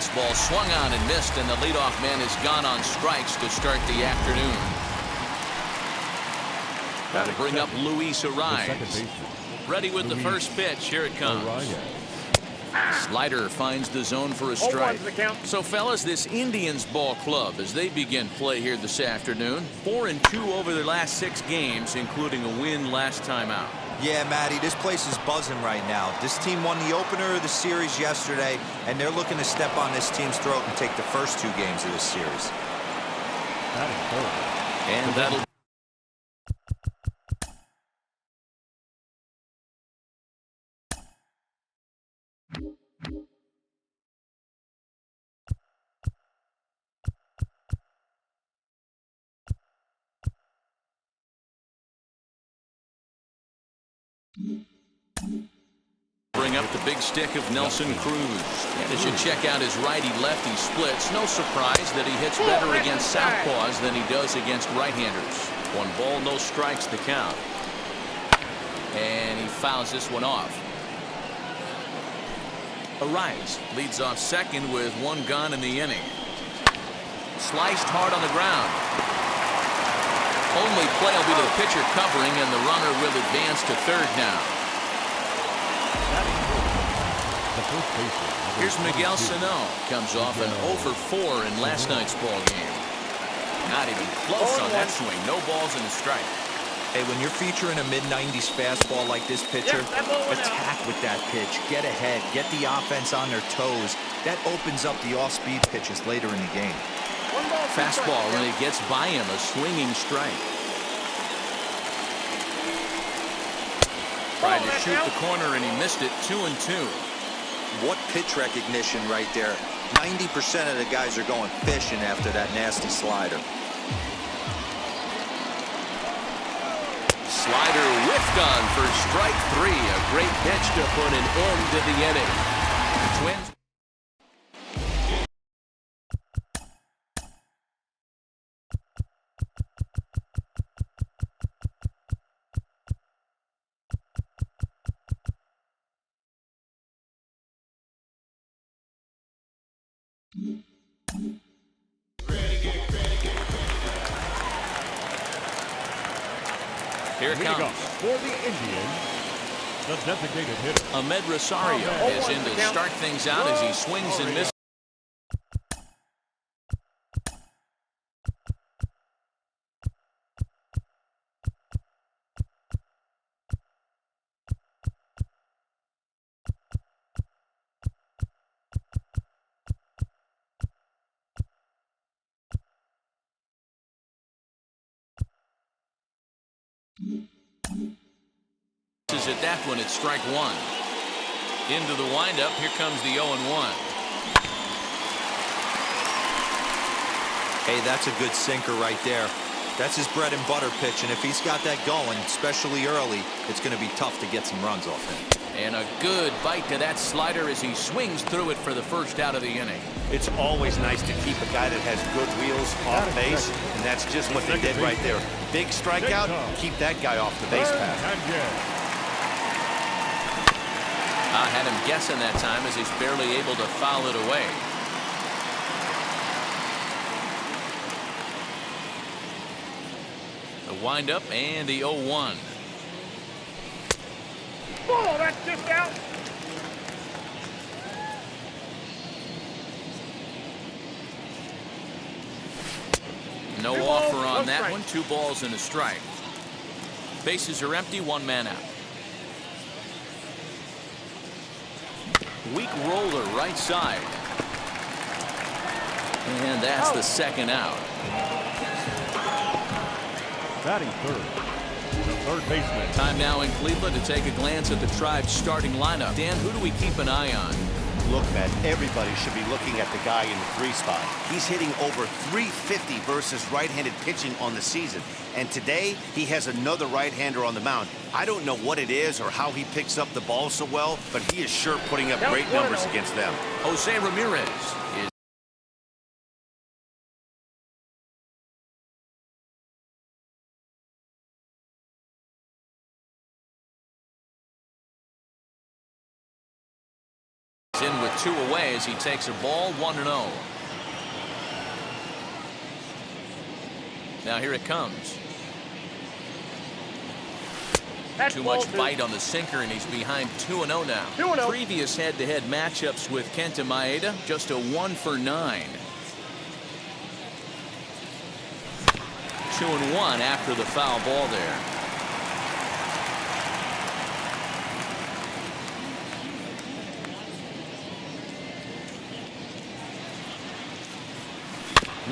fastball swung on and missed, and the leadoff man is gone on strikes to start the afternoon. That'll bring up Luis Ariz. Ready with the first pitch. Here it comes. Slider finds the zone for a strike. So, fellas, this Indians ball club, as they begin play here this afternoon, 4-2 over their last 6 games, including a win last time out. Yeah, Matty, this place is buzzing right now. This team won the opener of the series yesterday, and they're looking to step on this team's throat and take the first 2 games of this series. And that'll bring up the big stick of Nelson Cruz. And as you check out his righty-lefty splits, no surprise that he hits better against southpaws than he does against right-handers. 1 ball, no strikes the count. And he fouls this one off. Ariz leads off second with 1 gone in the inning. Sliced hard on the ground. Only play will be to the pitcher covering, and the runner will advance to third now. Here's Miguel Sano. Comes off an 0 for 4 in last night's ball game. Not even close on that swing. No balls and a strike. Hey, when you're featuring a mid-90s fastball like this pitcher, attack with that pitch. Get ahead. Get the offense on their toes. That opens up the off-speed pitches later in the game. Fastball, when it gets by him, a swinging strike. Tried to shoot the corner, and he missed it. 2-2. What pitch recognition right there. 90% of the guys are going fishing after that nasty slider. Slider whiffed on for strike 3. A great pitch to put an end to the inning. The Twins. Here it comes. For the Indians, the designated hitter, Ahmed Rosario is in to start things out as he swings and misses. At that one, it's strike 1. Into the windup. Here comes the 0-1. Hey, that's a good sinker right there. That's his bread and butter pitch, and if he's got that going, especially early, it's going to be tough to get some runs off him. And a good bite to that slider as he swings through it for the first out of the inning. It's always nice to keep a guy that has good wheels off base, and that's just what they did right there. Big strikeout, keep that guy off the base path. I had him guessing that time as he's barely able to foul it away. The windup and the 0-1. Oh, that's just out. No offer on that one. 2 balls and a strike. Bases are empty. 1 man out. Weak roller right side. And that's the second out. Batting third, the third baseman. Time now in Cleveland to take a glance at the Tribe's starting lineup. Dan, who do we keep an eye on? Look, Matt, everybody should be looking at the guy in the 3 spot. He's hitting over 350 versus right-handed pitching on the season. And today, he has another right-hander on the mound. I don't know what it is or how he picks up the ball so well, but he is sure putting up great numbers against them. Jose Ramirez is in with 2 away as he takes a ball 1-0. Now here it comes. Too much bite on the sinker, and he's behind 2-0 now. 2-0. Previous head-to-head matchups with Kenta Maeda, just a 1 for 9. 2-1 after the foul ball there.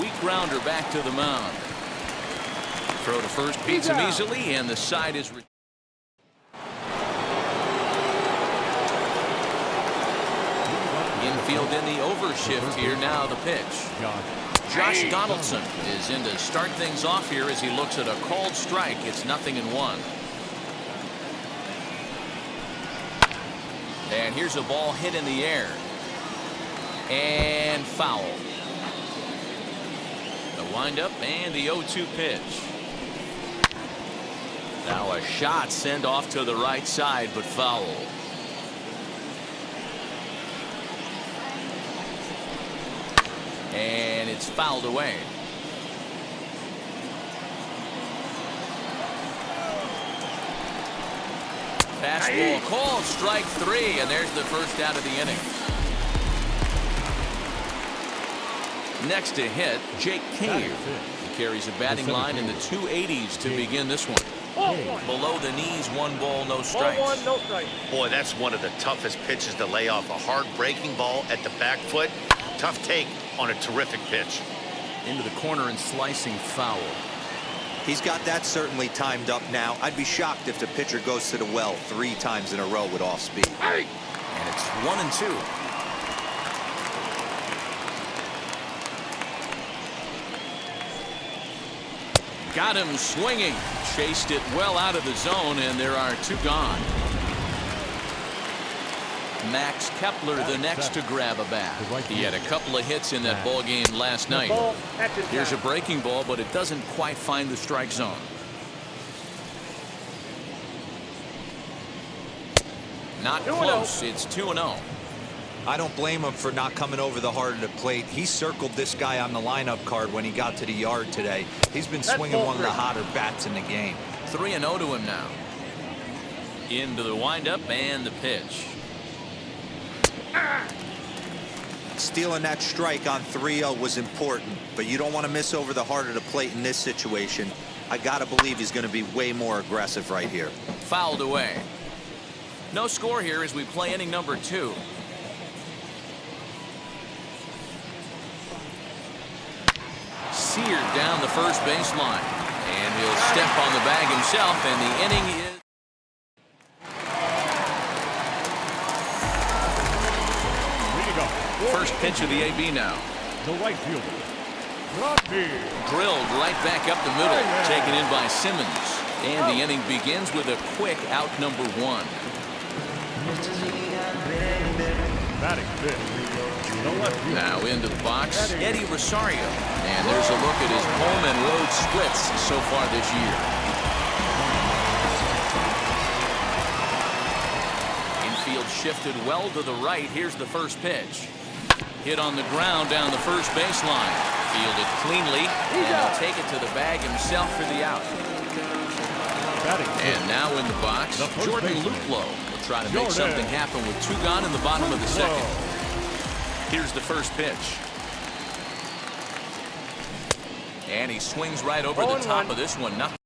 Weak grounder back to the mound. Throw to first beats him easily, and the side is. Infield in the overshift here. Now the pitch. Josh Donaldson is in to start things off here as he looks at a called strike. It's 0-1. And here's a ball hit in the air. And foul. The windup and the 0-2 pitch. Now a shot sent off to the right side, but foul. And it's fouled away. Fastball called strike 3, and there's the first out of the inning. Next to hit, Jake Cave. He carries a batting line in the 280s to begin this one. Below the knees, 1 ball, no strikes. Boy, that's one of the toughest pitches to lay off. A hard breaking ball at the back foot. Tough take on a terrific pitch. Into the corner and slicing foul. He's got that certainly timed up now. I'd be shocked if the pitcher goes to the well 3 times in a row with off speed. And it's 1-2. Got him swinging. Chased it well out of the zone, and there are 2 gone. Max Kepler the next to grab a bat. He had a couple of hits in that ball game last night. Here's a breaking ball, but it doesn't quite find the strike zone. Not close. It's 2-0. I don't blame him for not coming over the heart of the plate. He circled this guy on the lineup card when he got to the yard today. He's been swinging one of the hotter bats in the game. 3-0 to him now. Into the windup and the pitch. Stealing that strike on 3-0 was important, but you don't want to miss over the heart of the plate in this situation. I gotta believe he's going to be way more aggressive right here. Fouled away. No score here as we play inning number 2. Seared down the first baseline, and he'll step on the bag himself, and the inning is. First pitch of the AB now. The right fielder. Drilled right back up the middle, taken in by Simmons. And the inning begins with a quick out number 1. Batting fifth. The left fielder. Now into the box, Eddie Rosario. And there's a look at his home and road splits so far this year. Infield shifted well to the right. Here's the first pitch. Hit on the ground down the first baseline. Fielded cleanly, and he'll take it to the bag himself for the out. And now in the box, Jordan Luplow will try to make something happen with 2 gone in the bottom of the second. Here's the first pitch. And he swings right over the top of this one. Nothing.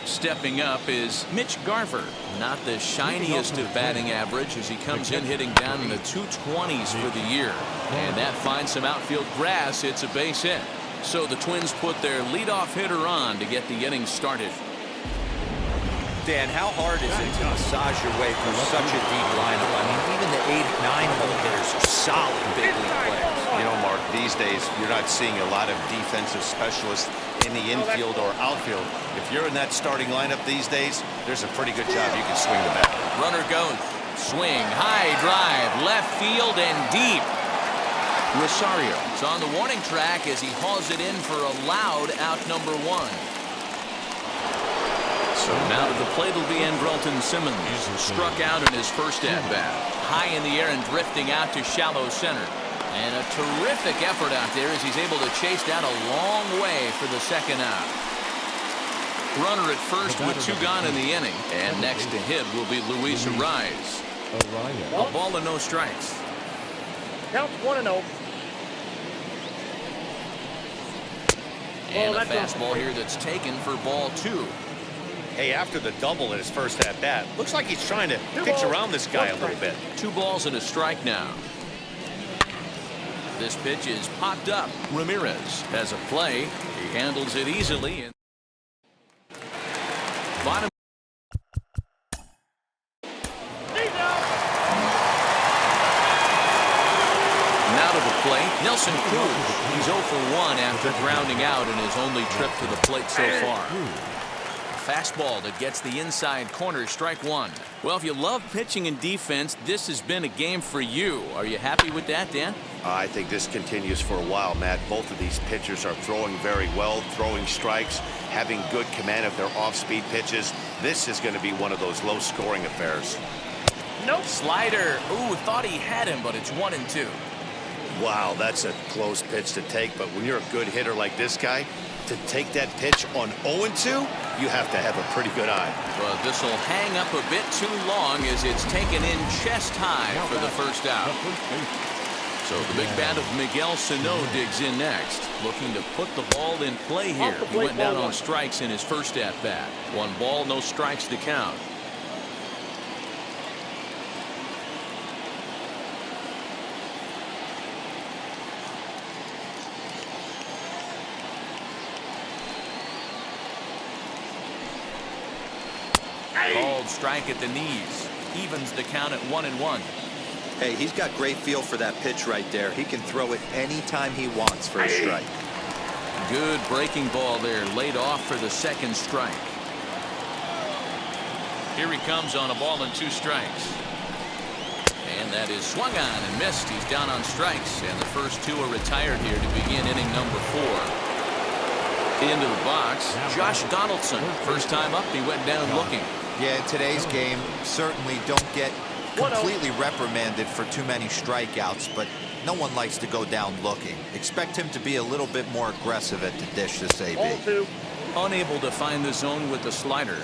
Stepping up is Mitch Garver. Not the shiniest of batting average as he comes in hitting down in the 220s for the year. And that finds some outfield grass. It's a base hit. So the Twins put their leadoff hitter on to get the inning started. Dan, how hard is it to massage your way through such a deep lineup? I mean, even the 8-9 hole hitters are solid big league players. You know, Mark, these days you're not seeing a lot of defensive specialists in the infield or outfield. If you're in that starting lineup these days, there's a pretty good job you can swing the bat. Runner goes. Swing, high drive, left field and deep. Rosario is on the warning track as he hauls it in for a loud out number 1. So now to the plate will be Andrelton Simmons. Struck out in his first at-bat. High in the air and drifting out to shallow center. And a terrific effort out there as he's able to chase that a long way for the second out. Runner at first with 2 gone in the inning. And next to hit will be Luis Arraez. A ball and no strikes. Count 1-0. And a fastball here that's taken for ball 2. Hey, after the double in his first at-bat, looks like he's trying to pitch around this guy a little bit. 2 balls and a strike now. This pitch is popped up. Ramirez has a play. He handles it easily. Bottom. Now to the plate, Nelson Cruz. He's 0 for 1 after grounding out in his only trip to the plate so far. Fastball that gets the inside corner, strike 1. Well, if you love pitching and defense, this has been a game for you. Are you happy with that, Dan? I think this continues for a while, Matt. Both of these pitchers are throwing very well, throwing strikes, having good command of their off-speed pitches. This is going to be one of those low-scoring affairs. Nope. Slider. Ooh, thought he had him, but it's 1-2. Wow, that's a close pitch to take, but when you're a good hitter like this guy, to take that pitch on 0-2, you have to have a pretty good eye. Well, this will hang up a bit too long as it's taken in chest high for the first out. So the big bat of Miguel Sano digs in next, looking to put the ball in play here. He went down on strikes in his first at-bat. 1 ball, no strikes to count. Called strike at the knees. Evens the count at 1-1. Hey, he's got great feel for that pitch right there. He can throw it anytime he wants for a strike. Good breaking ball there, laid off for the second strike. Here he comes on a ball and 2 strikes. And that is swung on and missed. He's down on strikes, and the first 2 are retired here to begin inning number 4. Into the box, Josh Donaldson. First time up, he went down looking. Yeah, in today's game, certainly don't get completely reprimanded for too many strikeouts, but no one likes to go down looking. Expect him to be a little bit more aggressive at the dish this AB. Unable to find the zone with the slider.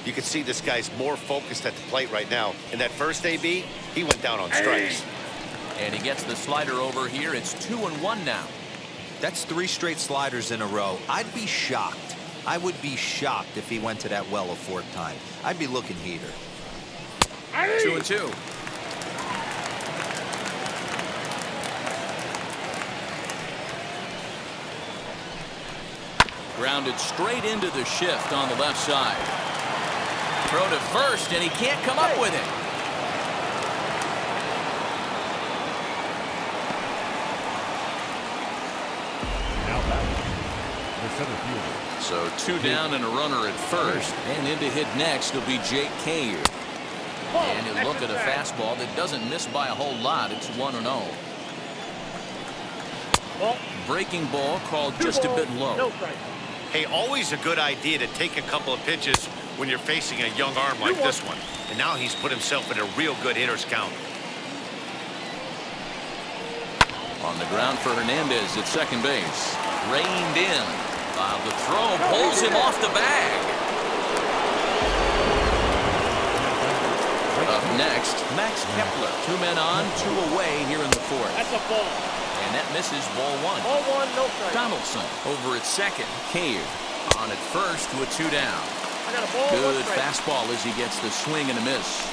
You can see this guy's more focused at the plate right now. In that first AB, he went down on strikes. And he gets the slider over here. It's 2-1 now. That's 3 straight sliders in a row. I'd be shocked. I would be shocked if he went to that well a 4th time. I'd be looking heater. 2-2. Grounded straight into the shift on the left side. Throw to first, and he can't come up with it. So 2 down and a runner at first, and in to hit next will be Jake Cave. And he'll look at a fastball that doesn't miss by a whole lot. It's 1-0. Breaking ball called just a bit low. Hey, always a good idea to take a couple of pitches when you're facing a young arm like this one. And now he's put himself in a real good hitter's count. On the ground for Hernandez at second base. Reined in. The throw pulls him off the bag. Up next, Max Kepler. 2 men on, 2 away here in the 4th. That's a ball. And that misses ball 1. Ball 1, no strike. Donaldson over at second. Cave on at first with 2 down. I got a ball, Good fastball as he gets the swing and a miss.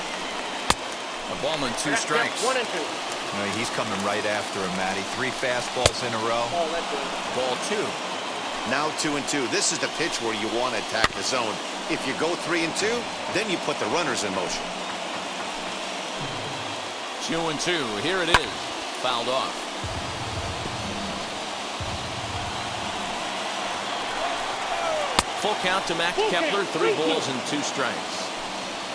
A ball and 2 strikes. 1-2. No, he's coming right after him, Matty. 3 fastballs in a row. Oh, that's good. Ball 2. Now 2-2. This is the pitch where you want to attack the zone. If you go 3-2, then you put the runners in motion. 2-2. Here it is. Fouled off. Full count to Max Kepler. 3 balls and 2 strikes.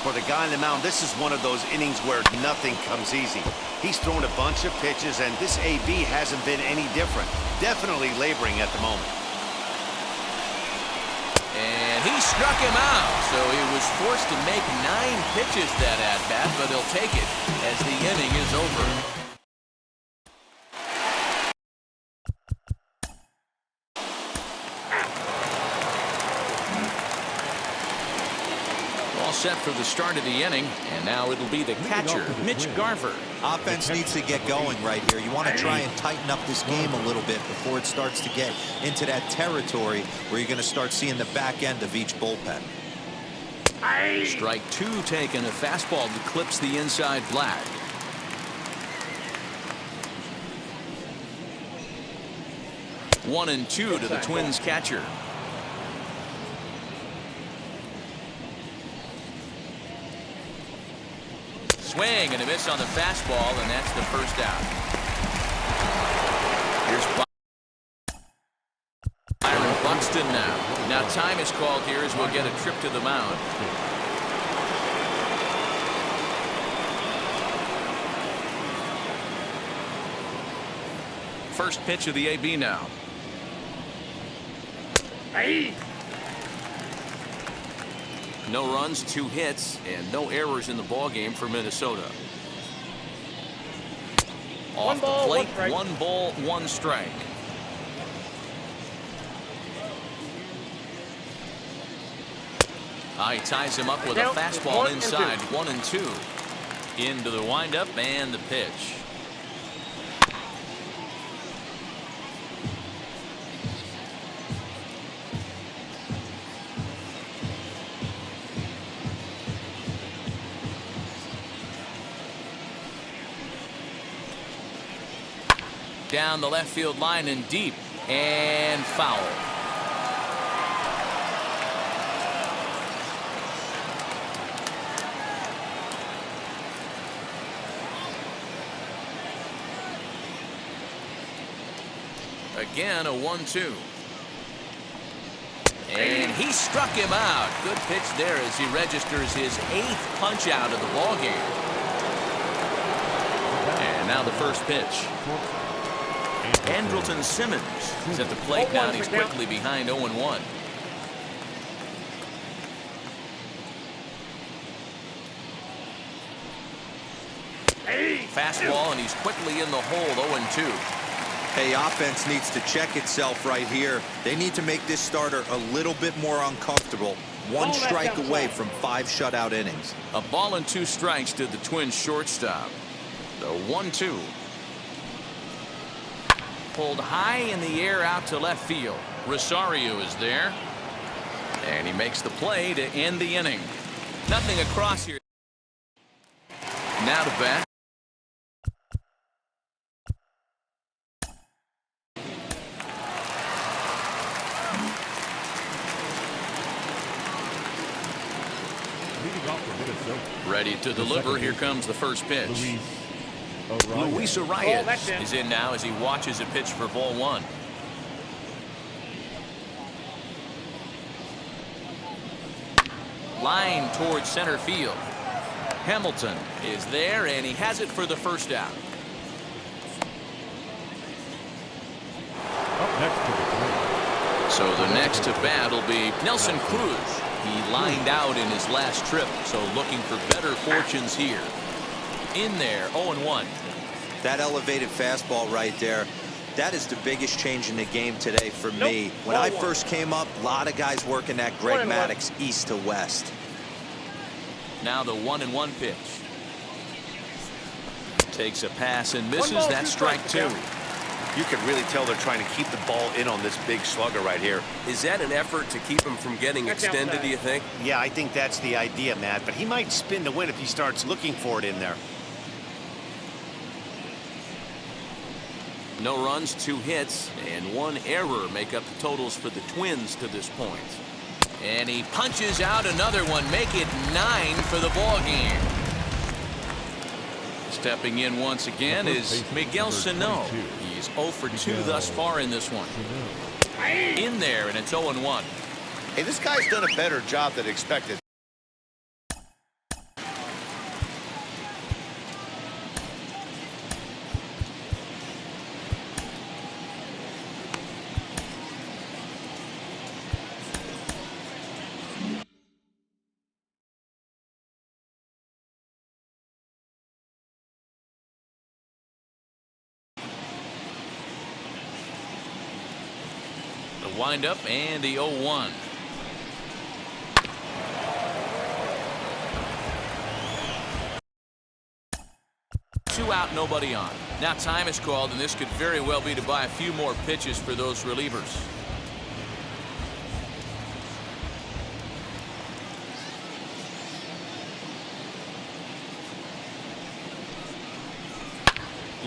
For the guy on the mound, this is one of those innings where nothing comes easy. He's thrown a bunch of pitches, and this AB hasn't been any different. Definitely laboring at the moment. And he he struck him out. So he was forced to make 9 pitches that at-bat, but he'll take it as the inning is over. Set for the start of the inning, and now it'll be the catcher, Mitch Garver. Offense needs to get going right here. You want to try and tighten up this game a little bit before it starts to get into that territory where you're going to start seeing the back end of each bullpen. Strike 2 taken, a fastball that clips the inside black. One and 2 to the Twins catcher. Swing and a miss on the fastball, and that's the first out. Here's Byron Buxton now. Now time is called here as we'll get a trip to the mound. First pitch of the AB now. No runs, 2 hits, and no errors in the ball game for Minnesota. Off the plate, 1 ball, 1 strike. He ties him up with a fastball inside, 1 and 2. Into the windup and the pitch. Down the left field line and deep, and foul. Again, a 1-2. And he struck him out. Good pitch there as he registers his 8th punch out of the ball game. And now the first pitch. Andrelton Simmons is at the plate now, and he's quickly behind 0-1. Fastball, and he's quickly in the hole, 0-2. Hey, offense needs to check itself right here. They need to make this starter a little bit more uncomfortable. 1 strike away from 5 shutout innings. A ball and 2 strikes to the Twins shortstop. The 1-2. Pulled high in the air out to left field. Rosario is there, and he makes the play to end the inning. Nothing across here. Now to bat. Ready to deliver. Here comes the first pitch. Luis Arias is in now as he watches a pitch for ball 1. Line towards center field. Hamilton is there, and he has it for the first out. So the next to bat will be Nelson Cruz. He lined out in his last trip, so looking for better fortunes here. In there, 0-1. That elevated fastball right there, that is the biggest change in the game today for me. When I first came up, a lot of guys working that Greg Maddux east to west. Now the 1-1 pitch. Takes a pass and misses. That strike 2. You can really tell they're trying to keep the ball in on this big slugger right here. Is that an effort to keep him from getting extended, do you think? Yeah, I think that's the idea, Matt, but he might spin to win if he starts looking for it in there. No runs, 2 hits, and 1 error make up the totals for the Twins to this point. And he punches out another one, make it 9 for the ball game. Stepping in once again is Miguel Sano. He's 0 for 2 thus far in this one. In there, and it's 0-1. Hey, this guy's done a better job than expected. windup and the 0-1. Two out, nobody on. Now time is called, and this could very well be to buy a few more pitches for those relievers.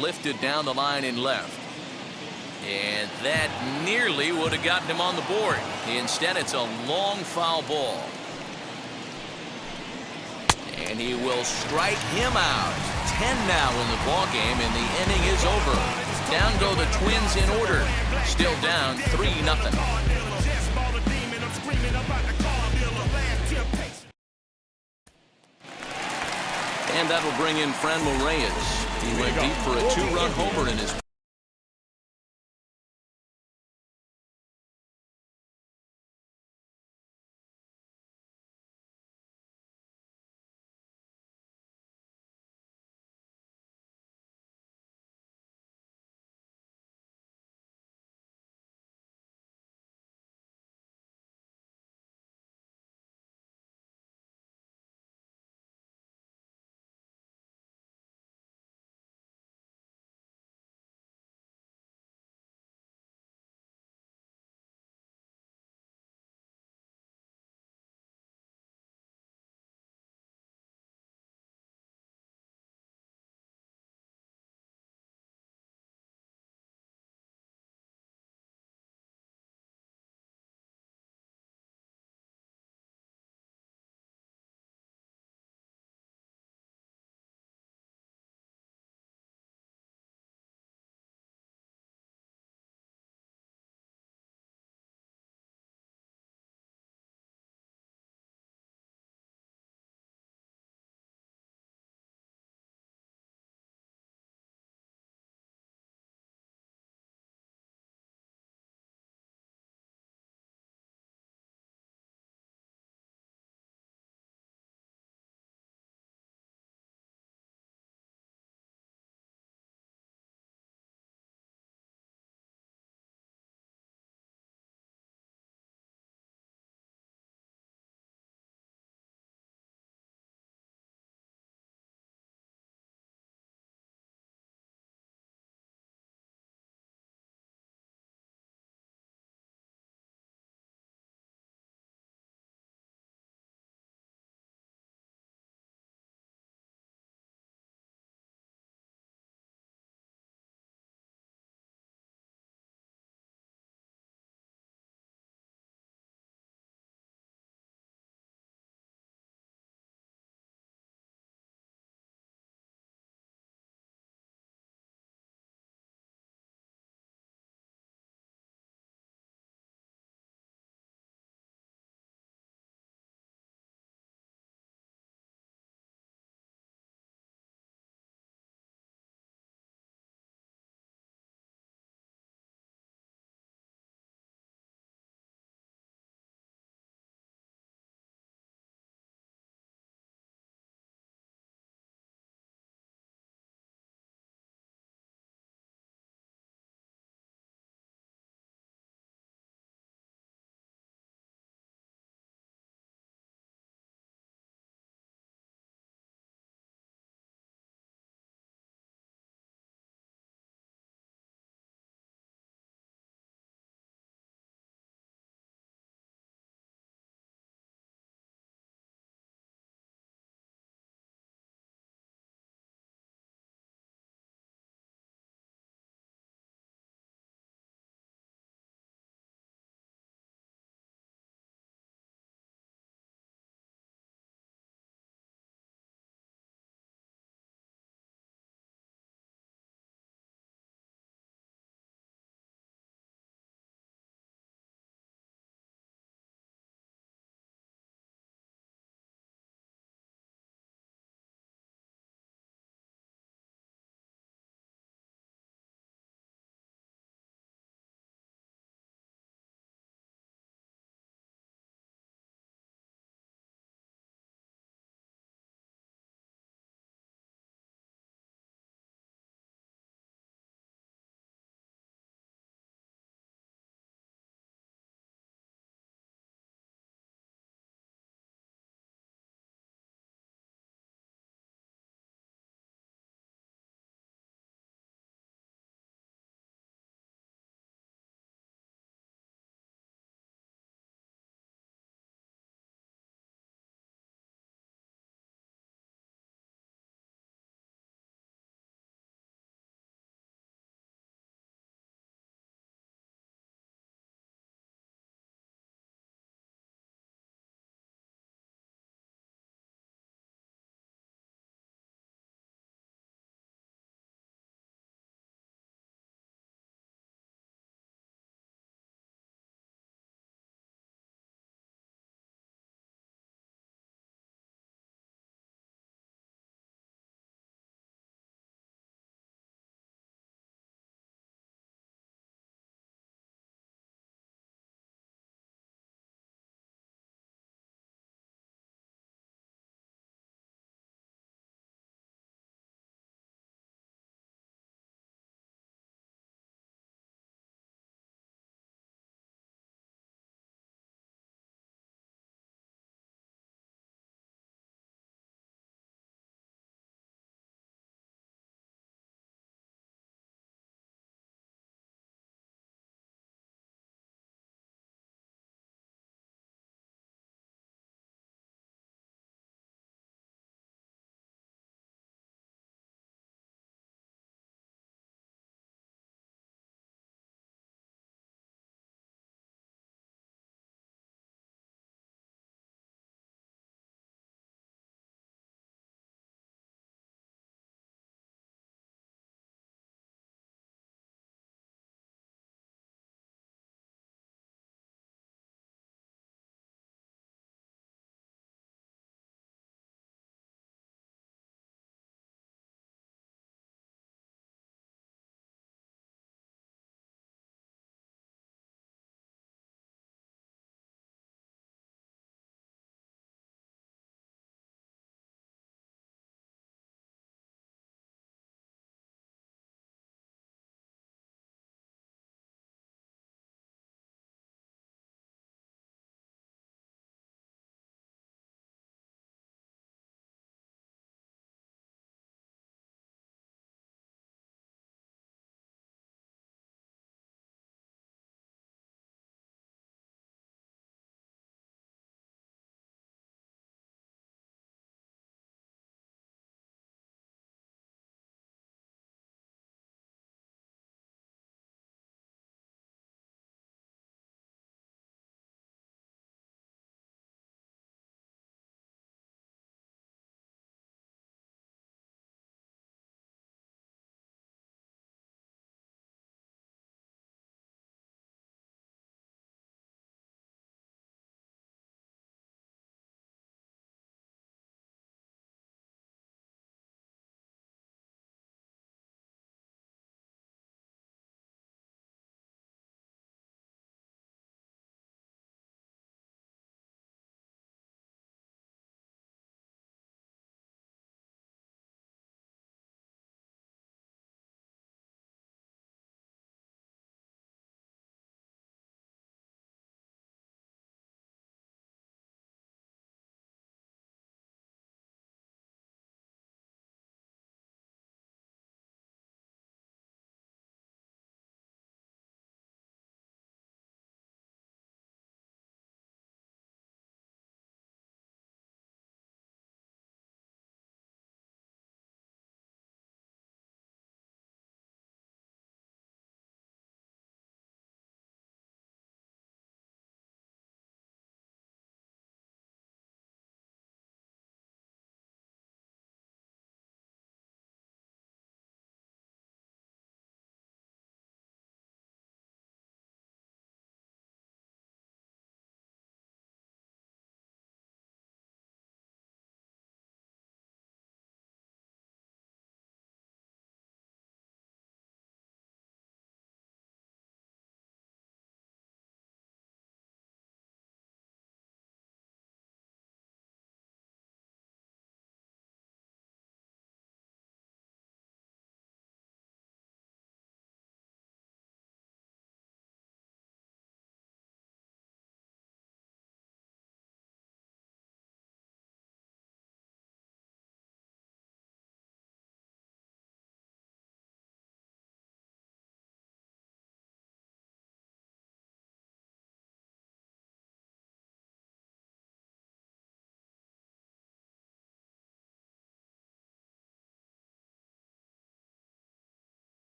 Lifted down the line in left. And that nearly would have gotten him on the board. Instead, it's a long foul ball. And he will strike him out. 10 now in the ball game, and the inning is over. Down go the Twins in order. Still down 3-0. And that will bring in Franmil Reyes. He went deep for a 2-run homer in his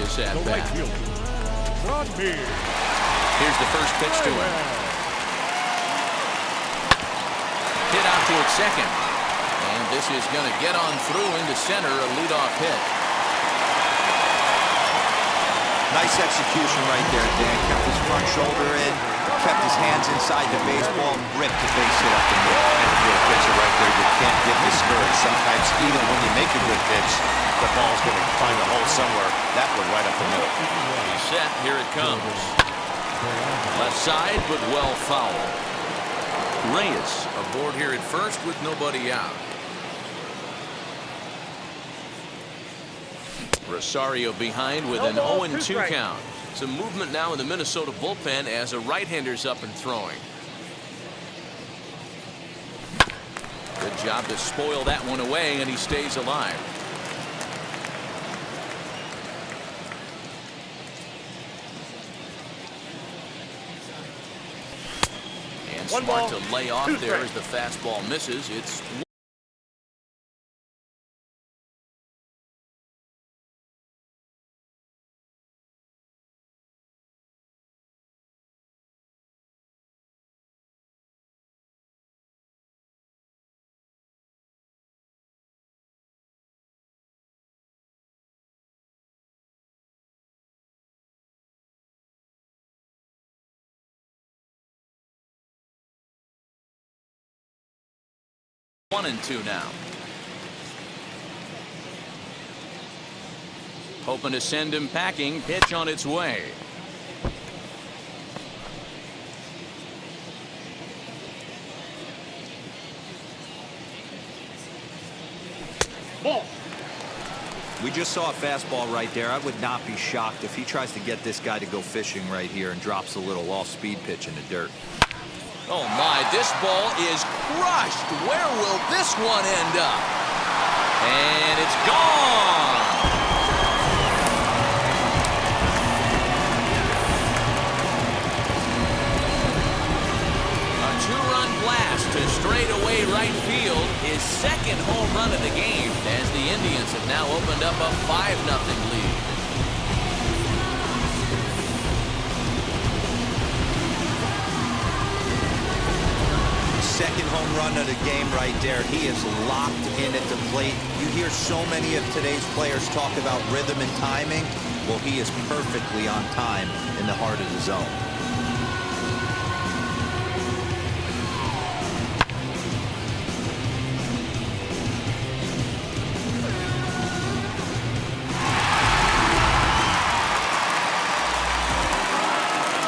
previous at The right bat. fielder, Beer. Here's the first pitch to him. Hit out toward second. And this is going to get on through into center, a leadoff hit. Nice execution right there, Dan. Kept his front shoulder in, kept his hands inside the baseball, ripped the base hit up the middle. And if you're a pitcher right there, you can't get discouraged. Sometimes even when you make a good pitch, the ball's going to find a hole somewhere. That one right up the middle. He's set. Here it comes. Left side, but well fouled. Reyes aboard here at first with nobody out. Rosario behind with an 0-2 count. Some movement now in the Minnesota bullpen as a right-hander's up and throwing. Good job to spoil that one away, and he stays alive. And smart to lay off there as the fastball misses. It's one and two now. Hoping to send him packing. Pitch on its way. Ball. We just saw a fastball right there. I would not be shocked if he tries to get this guy to go fishing right here and drops a little off-speed pitch in the dirt. Oh my, this ball is crushed. Where will this one end up? And it's gone. A two-run blast to straightaway right field. His second home run of the game as the Indians have now opened up a 5-0 lead. Second home run of the game right there. He is locked in at the plate. You hear so many of today's players talk about rhythm and timing. Well, he is perfectly on time in the heart of the zone.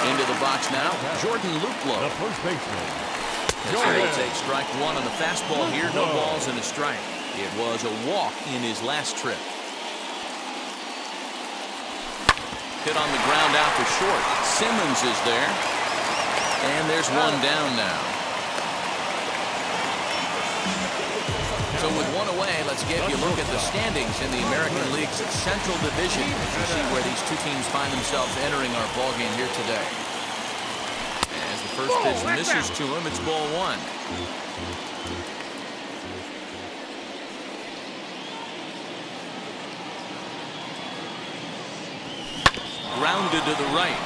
Into the box now, Jordan Luplow. The first baseman. This will take strike one on the fastball here. No balls and a strike. It was a walk in his last trip. Hit on the ground out to short. Simmons is there. And there's one down now. So with one away, let's get you a look at the standings in the American League's Central Division as you see where these two teams find themselves entering our ballgame here today. First pitch misses to him. It's ball one. Grounded to the right.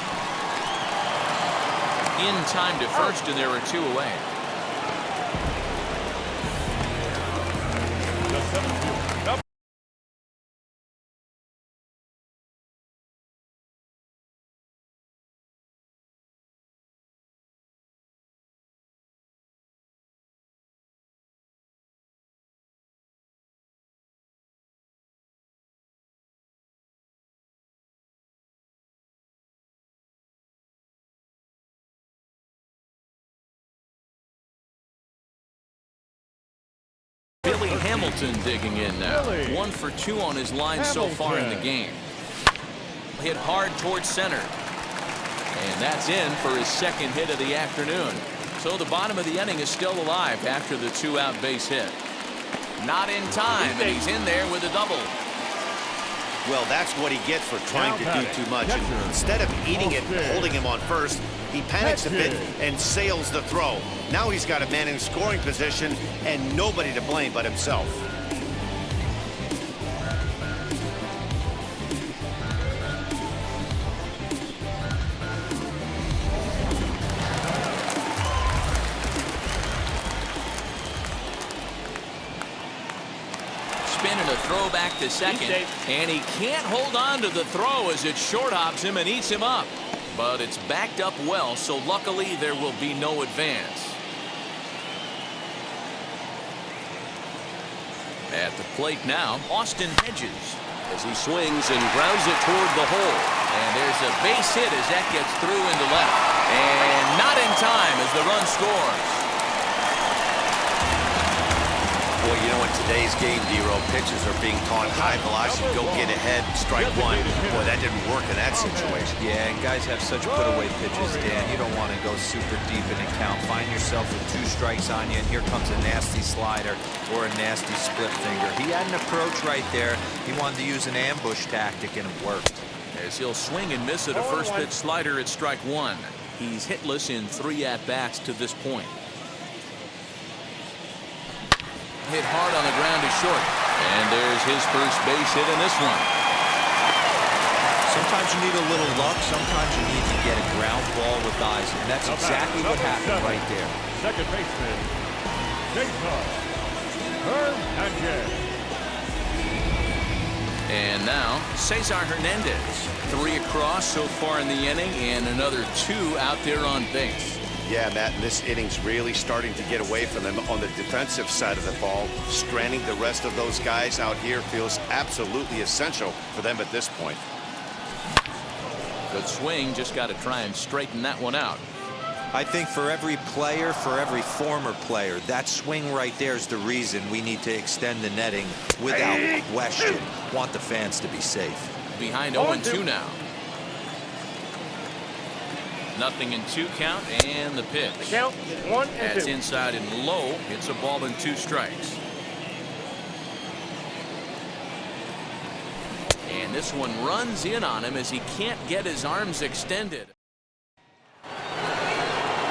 In time to first, and there are two away. The seventh fielder. Billy Hamilton digging in now. 1 for 2 on his line so far in the game. Hit hard towards center. And that's in for his second hit of the afternoon. So the bottom of the inning is still alive after the 2-out base hit. Not in time, and he's in there with a double. Well, that's what he gets for trying to do too much. And instead of eating it and holding him on first, he panics a bit and sails the throw. Now he's got a man in scoring position and nobody to blame but himself. in and a throw back to second. And he can't hold on to the throw as it short hops him and eats him up. But it's backed up well, so luckily there will be no advance. At the plate now, Austin Hedges, as he swings and grounds it toward the hole. And there's a base hit as that gets through into left. And not in time as the run scores. Boy, you know, in today's game, D-Row, pitchers are being taught high velocity, go get ahead, strike one. Boy, that didn't work in that situation. Yeah, and guys have such put-away pitches, Dan. You don't want to go super deep in the count. Find yourself with 2 strikes on you, and here comes a nasty slider or a nasty split finger. He had an approach right there. He wanted to use an ambush tactic, and it worked. As he'll swing and miss at a first-pitch slider at strike 1. He's hitless in 3 at-bats to this point. Hit hard on the ground to short. And there's his first base hit in this one. Sometimes you need a little luck. Sometimes you need to get a ground ball with eyes. And that's exactly what happened right there. Second baseman, Jason Hernandez. And now, Cesar Hernandez. 3 across so far in the inning, and another 2 out there on base. Yeah, Matt, and this inning's really starting to get away from them on the defensive side of the ball. Stranding the rest of those guys out here feels absolutely essential for them at this point. Good swing, just got to try and straighten that one out. I think for every player, for every former player, that swing right there is the reason we need to extend the netting without question. Want the fans to be safe. Behind 0-2 now. Nothing in 2 count, and the pitch. The count is 1 and 2. That's inside and low. It's a ball and 2 strikes. And this one runs in on him as he can't get his arms extended.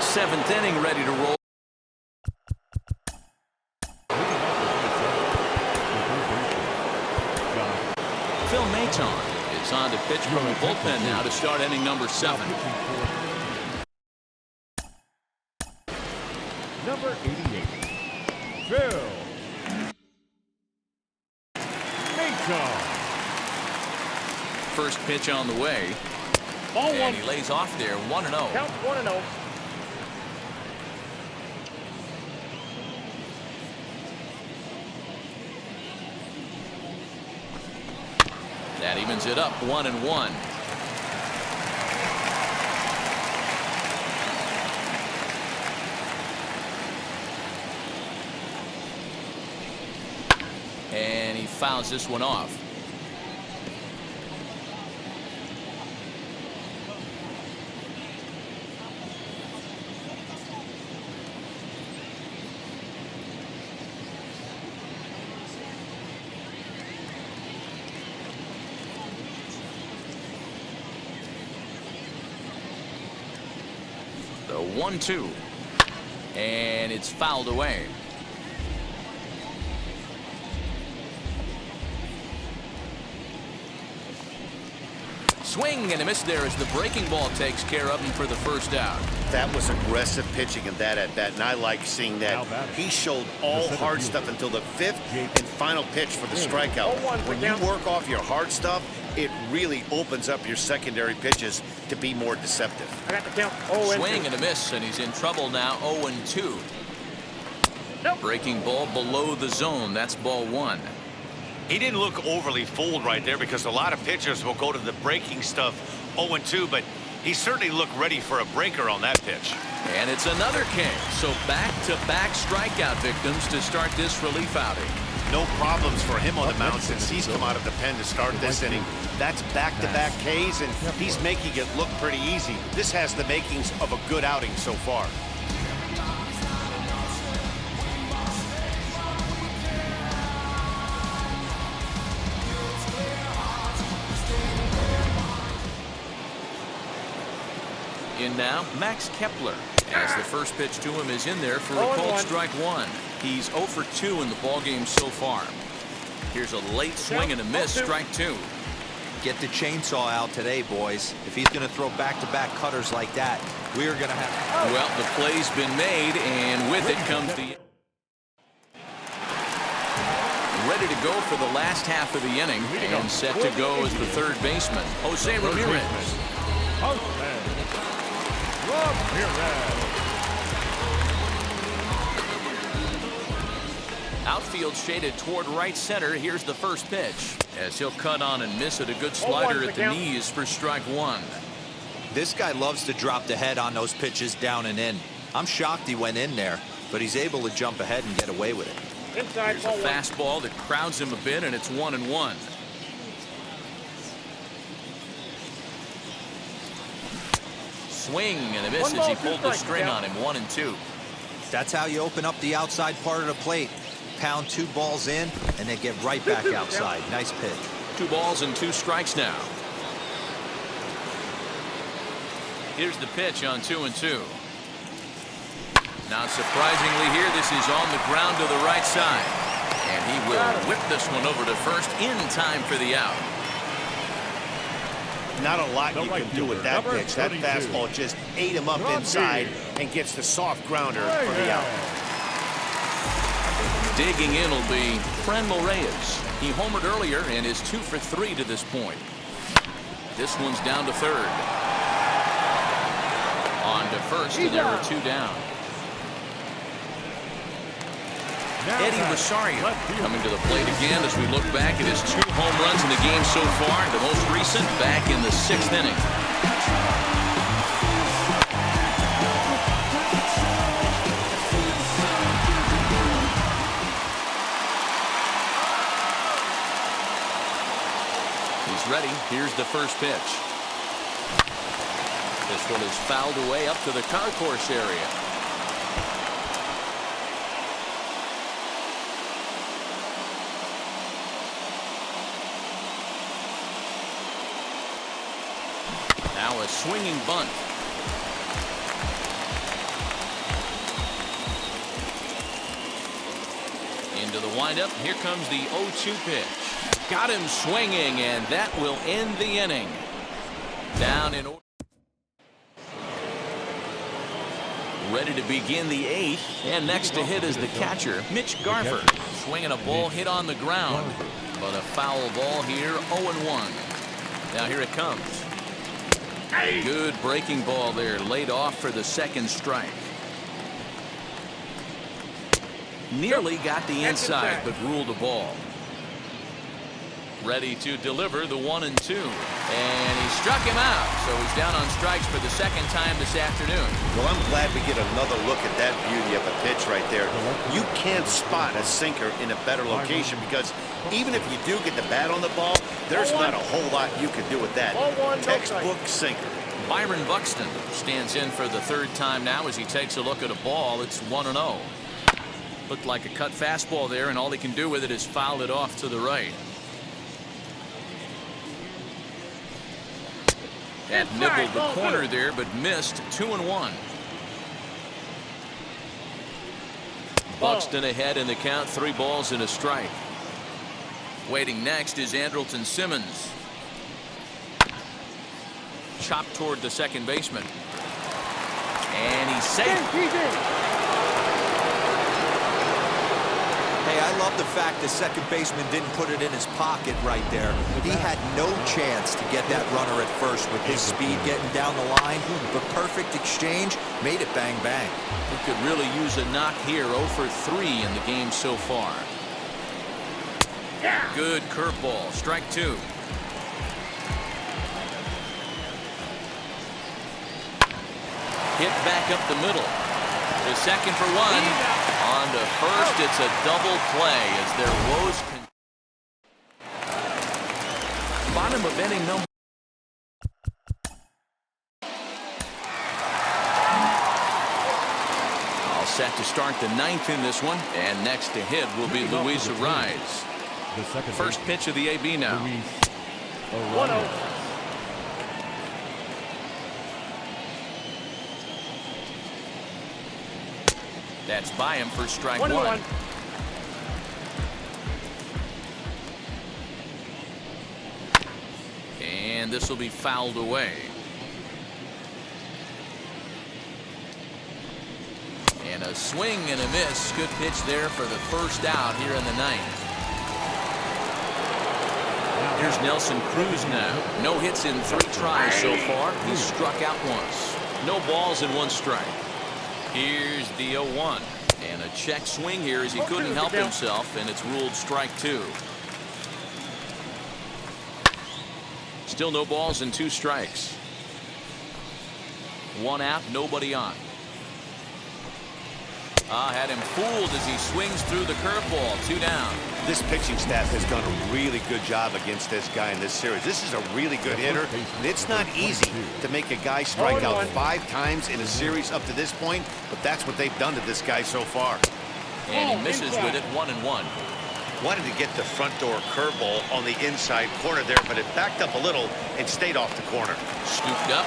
7th inning, ready to roll. Phil Maton is on to pitch from the bullpen now to start inning number 7. Number 88, Phil Maton. First pitch on the way. Ball 1. And he lays off there, 1-0. Count 1-0. That evens it up, 1-1. And he fouls this one off. The 1-2. And it's fouled away. Swing and a miss there as the breaking ball takes care of him for the first out. That was aggressive pitching in that at-bat, and I like seeing that. He showed all hard stuff until the 5th and final pitch for the strikeout. When you work off your hard stuff, it really opens up your secondary pitches to be more deceptive. I got the count. Swing and a miss, and he's in trouble now. 0-2. Nope. Breaking ball below the zone. That's ball 1. He didn't look overly fooled right there because a lot of pitchers will go to the breaking stuff 0-2, but he certainly looked ready for a breaker on that pitch. And it's another K. So back-to-back strikeout victims to start this relief outing. No problems for him on the mound since he's come out of the pen to start this inning. That's back-to-back Ks, and he's making it look pretty easy. This has the makings of a good outing so far. In now, Max Kepler, as the first pitch to him is in there for a called strike 1. He's 0 for 2 in the ballgame so far. Here's a late swing and a miss, strike 2. Get the chainsaw out today, boys. If he's going to throw back-to-back cutters like that, we're going to have... Well, the play's been made, and with it comes the... ready to go for the last half of the inning and set to go as the third baseman, Jose Ramirez. Outfield shaded toward right center. Here's the first pitch as he'll cut on and miss it. A good slider at the knees for strike one. This guy loves to drop the head on those pitches down and in. I'm shocked he went in there, but he's able to jump ahead and get away with it. Here's a fastball that crowds him a bit, and it's 1-1. Swing and a miss as he pulled the string on him. 1-2. That's how you open up the outside part of the plate. Pound 2 balls in, and then get right back outside. Nice pitch. 2 balls and 2 strikes now. Here's the pitch on 2-2. Not surprisingly here, this is on the ground to the right side. And he will whip this one over to first in time for the out. Not a lot you can do with that pitch. That fastball just ate him up inside and gets the soft grounder for the out. Digging in will be Franmil Reyes. He homered earlier and is 2 for 3 to this point. This one's down to third. On to first, and there are 2 down. Eddie Rosario coming to the plate again as we look back at his 2 home runs in the game so far. The most recent back in the 6th inning. He's ready. Here's the first pitch. This one is fouled away up to the concourse area. Now a swinging bunt. Into the windup. Here comes the 0-2 pitch. Got him swinging, and that will end the inning. Down in order. Ready to begin the 8th, and next to hit is the catcher, Mitch Garver. Swinging a ball hit on the ground, but a foul ball here, 0-1. Now here it comes. Good breaking ball there, laid off for the second strike. Nearly got the inside, but ruled a ball. Ready to deliver the 1-2. And he struck him out, so he's down on strikes for the second time this afternoon. Well, I'm glad we get another look at that beauty of a pitch right there. You can't spot a sinker in a better location because even if you do get the bat on the ball, there's not a whole lot you can do with that. Textbook sinker. Byron Buxton stands in for the 3rd time now as he takes a look at a ball. It's 1-0. Looked like a cut fastball there, and all he can do with it is foul it off to the right. That nibbled the corner there, but missed. 2-1. Buxton ahead in the count, 3 balls and a strike. Waiting next is Andrelton Simmons. Chopped toward the second baseman. And he's safe. Hey, I love the fact the second baseman didn't put it in his pocket right there. He had no chance to get that runner at first with his speed getting down the line, but perfect exchange made it bang bang. He could really use a knock here. 0 for 3 in the game so far. Good curveball. Strike 2. Hit back up the middle. To second for 1. On to first. It's a double play as their woes. Bottom of inning number. All set to start the 9th in this one. And next to hit will be Luis Arraez. First pitch of the AB now. 1-0. That's by him for strike 1. And this will be fouled away. And a swing and a miss. Good pitch there for the first out here in the 9th. Here's Nelson Cruz now. No hits in 3 tries so far. He's struck out once. No balls and 1 strike. Here's the 0-1. And a check swing here as he couldn't help himself, and it's ruled strike 2. Still no balls and 2 strikes. 1 out, nobody on. Had him fooled as he swings through the curveball. 2 down. This pitching staff has done a really good job against this guy in this series. This is a really good hitter, and it's not easy to make a guy strike out 5 times in a series up to this point, but that's what they've done to this guy so far. And he misses with it. 1-1. Wanted to get the front door curveball on the inside corner there, but it backed up a little and stayed off the corner. Scooped up.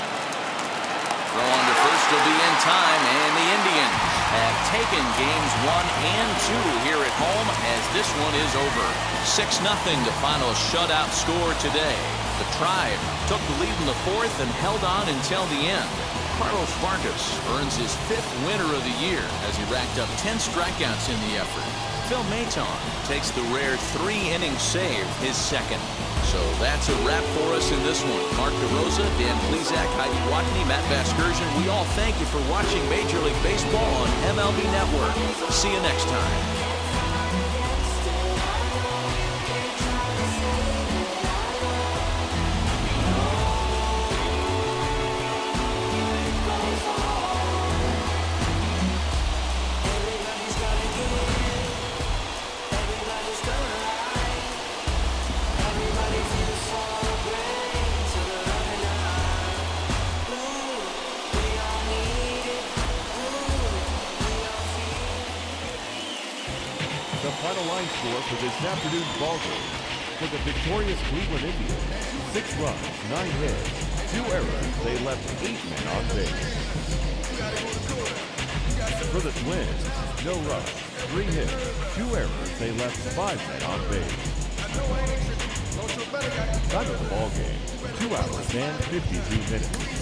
Throw on to first will be in time, and the Indians have taken games 1 and 2 here at home as this one is over. 6-0 the final shutout score today. The Tribe took the lead in the 4th and held on until the end. Carlos Vargas earns his 5th winner of the year as he racked up 10 strikeouts in the effort. Phil Maton takes the rare 3-inning save, his 2nd. So that's a wrap for us in this one. Mark DeRosa, Dan Plesac, Heidi Watney, Matt Vasgersian. We all thank you for watching Major League Baseball on MLB Network. See you next time. The final line score for this afternoon's ball game. For the victorious Cleveland Indians, 6 runs, 9 hits, 2 errors. They left 8 men on base. For the Twins, no runs, 3 hits, 2 errors. They left 5 men on base. Time of the ball game, 2 hours and 52 minutes.